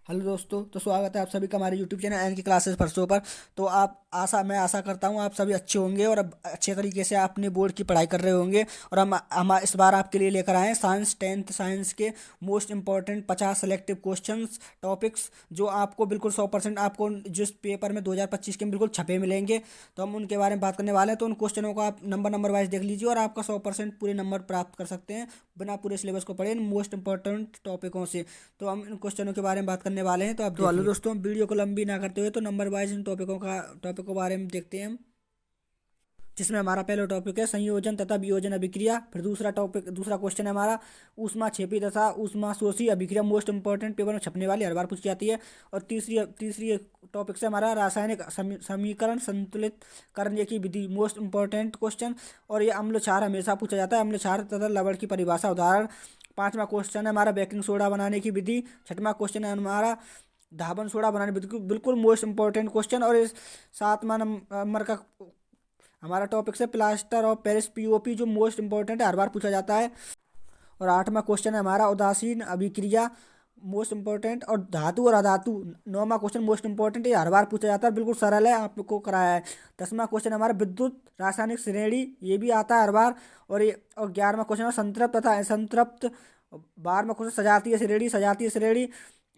Hello दोस्तों, तो स्वागत है आप सभी का हमारे यूट्यूब चैनल एन की क्लासेस फर्स्टों पर। तो मैं आशा करता हूँ आप सभी अच्छे होंगे और अब अच्छे तरीके से अपने बोर्ड की पढ़ाई कर रहे होंगे। और हम इस बार आपके लिए लेकर आए हैं साइंस टेंथ साइंस के most important 50 selective questions topics, जो आपको बिल्कुल 100% आपको जिस पेपर में 2025 के में बिल्कुल छपे मिलेंगे। तो हम उनके बारे में बात करने वाले हैं। तो उन क्वेश्चनों को आप नंबर वाइज देख लीजिए और आपका 100% पूरे नंबर प्राप्त कर सकते हैं बिना पूरे सिलेबस को पढ़े इन मोस्ट इंपॉर्टेंट टॉपिकों से। तो हम इन क्वेश्चनों के बारे में बात करने वाले हैं, तो आप हेलो देखिए। दोस्तों, वीडियो को लंबी ना करते हुए तो नंबर वाइज इन टॉपिकों के बारे में देखते हैं हम। जिसमें हमारा पहला टॉपिक है संयोजन तथा वियोजन अभिक्रिया। फिर दूसरा क्वेश्चन है हमारा ऊष्मा क्षेपी तथा ऊष्मा शोषी अभिक्रिया, मोस्ट इंपॉर्टेंट पेपर में छपने वाली, हर बार पूछी जाती है। और तीसरी तीसरी टॉपिक से हमारा रासायनिक समीकरण संतुलित करने की विधि, मोस्ट इंपॉर्टेंट क्वेश्चन। और ये अम्ल क्षार हमेशा पूछा जाता है, अम्ल क्षार तथा लवण की परिभाषा, उदाहरण। पांचवा क्वेश्चन है हमारा बेकिंग सोडा बनाने की विधि। छठवां क्वेश्चन है हमारा धावन सोडा बनाने, बिल्कुल बिल्कुल मोस्ट इंपॉर्टेंट क्वेश्चन। और इस सातवां नंबर का हमारा टॉपिक है प्लास्टर ऑफ पेरिस पीओपी, जो मोस्ट इंपॉर्टेंट है, हर बार पूछा जाता है। और आठवां क्वेश्चन है हमारा उदासीन अभिक्रिया, मोस्ट इंपॉर्टेंट। और धातु और अधातु, नौवां क्वेश्चन मोस्ट इंपॉर्टेंट, ये हर बार पूछा जाता है, बिल्कुल सरल है, आपको कराया है। दसवां क्वेश्चन हमारा विद्युत रासायनिक श्रेणी, ये भी आता है हर बार। और 11वां क्वेश्चन है संतृप्त तथा असंतृप्त। 12वां क्वेश्चन सजातीय श्रेणी,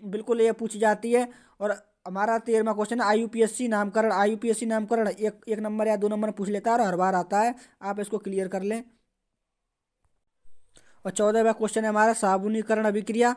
बिल्कुल ये पूछी जाती है। और हमारा 13वां क्वेश्चन है आईयूपीएससी नामकरण एक एक नंबर या 2 नंबर में पूछ लेता है और हर बार आता है, आप इसको क्लियर कर लें। और 14वां क्वेश्चन है हमारा साबुनीकरण अभिक्रिया,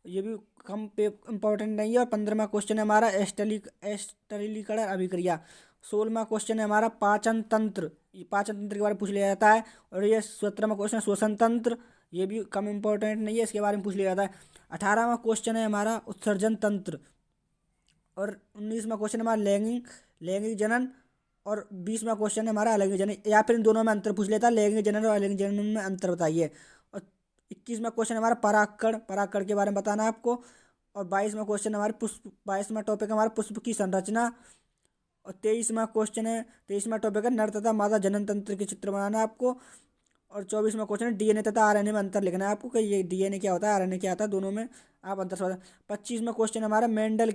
ये भी कम पे इम्पोर्टेंट नहीं है। और 15वां क्वेश्चन है हमारा एस्टरीलीकरण अभिक्रिया। 16वां क्वेश्चन है हमारा पाचन तंत्र, ये पाचन तंत्र के बारे में पूछ लिया जाता है। और ये 17वां क्वेश्चन है श्वसन तंत्र, ये भी कम इम्पोर्टेंट नहीं है, इसके बारे में पूछ लिया जाता है। 18वां क्वेश्चन है हमारा उत्सर्जन तंत्र। और 19वां क्वेश्चन है हमारा लैंगिक लैंगिक जनन। और 20वां क्वेश्चन है हमारा अलैंगिक जनन, या फिर इन दोनों में अंतर पूछ लेता है, लैंगिक जनन और अलैंगिक जनन में अंतर बताइए। और 21वां क्वेश्चन हमारा परागकण परागकण के बारे में बताना है आपको। और 22वां टॉपिक है हमारा पुष्प की संरचना। और 23वां टॉपिक है नर तथा मादा जनन तंत्र के चित्र बनाना है आपको। और 24वां क्वेश्चन है डीएनए तथा आरएनए में अंतर लिखना है आपको, कि ये डीएनए क्या होता है, आरएनए क्या होता है, दोनों में आप अंतर समझ। 25वां क्वेश्चन हमारा मेंडल के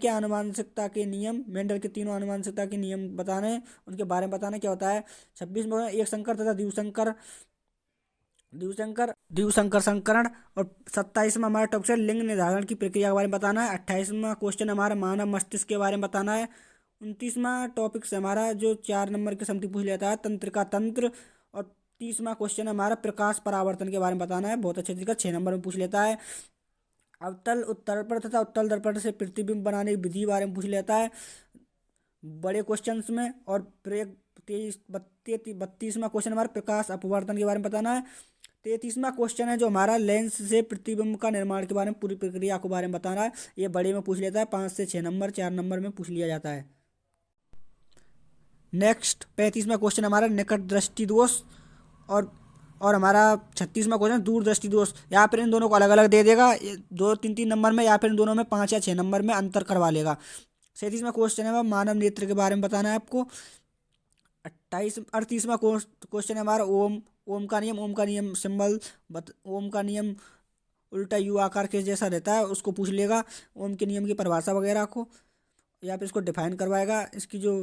तीनों आनुवांशिकता के नियम बताने हैं, उनके बारे में बताना क्या होता है। 26वां एक संकर तथा द्विसंकर द्विसंकर द्विसंकर संकरण। और 27वां हमारा टॉपिक है लिंग निर्धारण की प्रक्रिया के बारे में बताना है। 28वां क्वेश्चन हमारा मानव मस्तिष्क के बारे में बताना है। 29वां टॉपिक से हमारा जो 4 नंबर के समथिंग पूछ लेता है तंत्र का तंत्र। और 30वां क्वेश्चन हमारा प्रकाश परावर्तन के बारे में बताना है, बहुत अच्छे तरीके 6 नंबर में पूछ लेता है। अवतल उत्तरपट तथा उत्तल दर्पण से प्रतिबिंब बनाने की विधि के बारे में पूछ लेता है बड़े क्वेश्चंस में। और ब्रेक 32वां क्वेश्चन हमारा प्रकाश अपवर्तन के बारे में बताना है। 33वां क्वेश्चन है जो हमारा लेंस से प्रतिबिंब का निर्माण के बारे में पूरी प्रक्रिया के बारे में बताना है, ये बड़े में पूछ लेता है, 5 से 6 नंबर 4 नंबर में पूछ लिया जाता है। नेक्स्ट 35वां क्वेश्चन हमारा निकट दृष्टि दोष। और हमारा 36वां क्वेश्चन दूरदृष्टि दोष, यहाँ पर इन दोनों को अलग अलग दे देगा, 2 3 3 नंबर में, या फिर इन दोनों में 5 या 6 नंबर में अंतर करवा लेगा। 37वां क्वेश्चन है वह मानव नेत्र के बारे में बताना है आपको। 38वां क्वेश्चन है हमारा ओम का नियम सिंबल, ओम का नियम उल्टा यू आकार के जैसा रहता है, उसको पूछ लेगा, ओम के नियम की परिभाषा वगैरह को, या फिर इसको डिफाइन करवाएगा इसकी जो।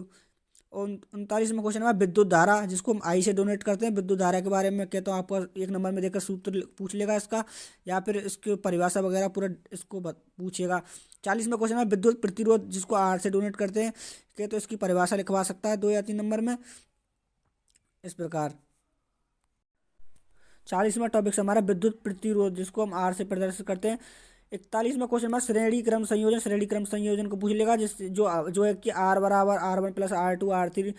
39वां क्वेश्चन है विद्युत धारा, जिसको हम आई से डोनेट करते हैं, विद्युत धारा के बारे में कहता हूँ आपको, 1 नंबर में देकर सूत्र पूछ लेगा इसका, या फिर इसकी परिभाषा वगैरह पूरा इसको पूछेगा। 40वां क्वेश्चन है विद्युत प्रतिरोध, जिसको आर से डोनेट करते हैं, कहते तो इसकी परिभाषा लिखवा सकता है 2 या 3 नंबर में, इस प्रकार। 40वां टॉपिक से हमारा विद्युत प्रतिरोध, जिसको हम आर से प्रदर्शित करते हैं। 41वां क्वेश्चन हमारा श्रेणी क्रम संयोजन को पूछ लेगा, जिस जो जो है कि आर बराबर R1 + R2 R3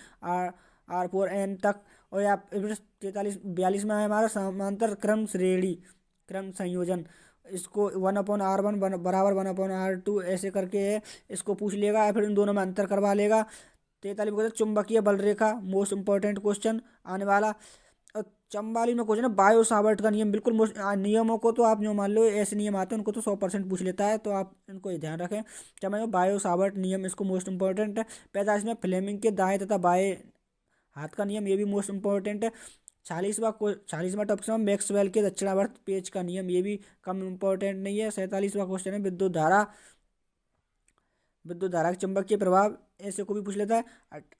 R4 N तक। और या फिर 42 में है हमारा समांतर क्रम संयोजन, इसको 1/R1 बराबर 1/R2 ऐसे करके है, इसको पूछ लेगा, या फिर इन दोनों में अंतर करवा लेगा। 43 में चुंबकीय बल रेखा, मोस्ट इंपॉर्टेंट क्वेश्चन आने वाला। और 44 में क्वेश्चन है बायो सावर्ट का नियम, बिल्कुल नियमों को तो आप जो मान लो ऐसे नियम आते हैं उनको तो 100% पूछ लेता है, तो आप इनको ये ध्यान रखें। क्या मैं बायो सावर्ट नियम, इसको मोस्ट इंपॉर्टेंट है। 45 में फ्लेमिंग के दाएं तथा बाएं हाथ का नियम, ये भी मोस्ट इंपॉर्टेंट है। 46वां टॉपिक है मैक्सवेल के दक्षिणावर्त पेच का नियम, ये भी कम इंपॉर्टेंट नहीं है। 47वां क्वेश्चन है विद्युत धारा। विद्युत धारा के चुंबकीय प्रभाव, ऐसे को भी पूछ लेता है।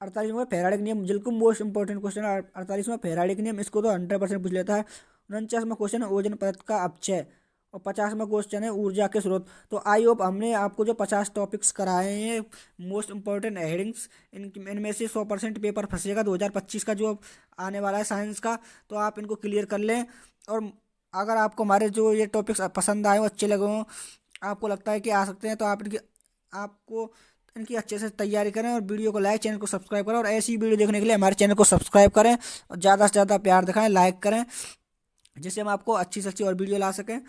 48वां फैराडे का नियम, बिल्कुल मोस्ट इंपॉर्टेंट क्वेश्चन है 48वां फैराडे का नियम, इसको तो 100% पूछ लेता है। 49वां क्वेश्चन है ओजोन परत का अपक्षय, और 50वां क्वेश्चन है ऊर्जा के स्रोत। तो आई होप हमने आपको जो 50 टॉपिक्स कराए हैं मोस्ट इंपॉर्टेंट हेडिंग्स, इनमें से 100% पेपर फंसेगा 2025 का जो आने वाला है साइंस का, तो आप इनको क्लियर कर लें। और अगर आपको हमारे जो ये टॉपिक्स पसंद आए हो, अच्छे लगे हों, आपको लगता है कि आ सकते हैं, तो आपको इनकी अच्छे से तैयारी करें और वीडियो को लाइक, चैनल को सब्सक्राइब करें। और ऐसी वीडियो देखने के लिए हमारे चैनल को सब्सक्राइब करें और ज़्यादा से ज़्यादा प्यार दिखाएं, लाइक करें, जिससे हम आपको अच्छी से अच्छी और वीडियो ला सकें।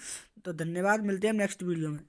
तो धन्यवाद, मिलते हैं नेक्स्ट वीडियो में।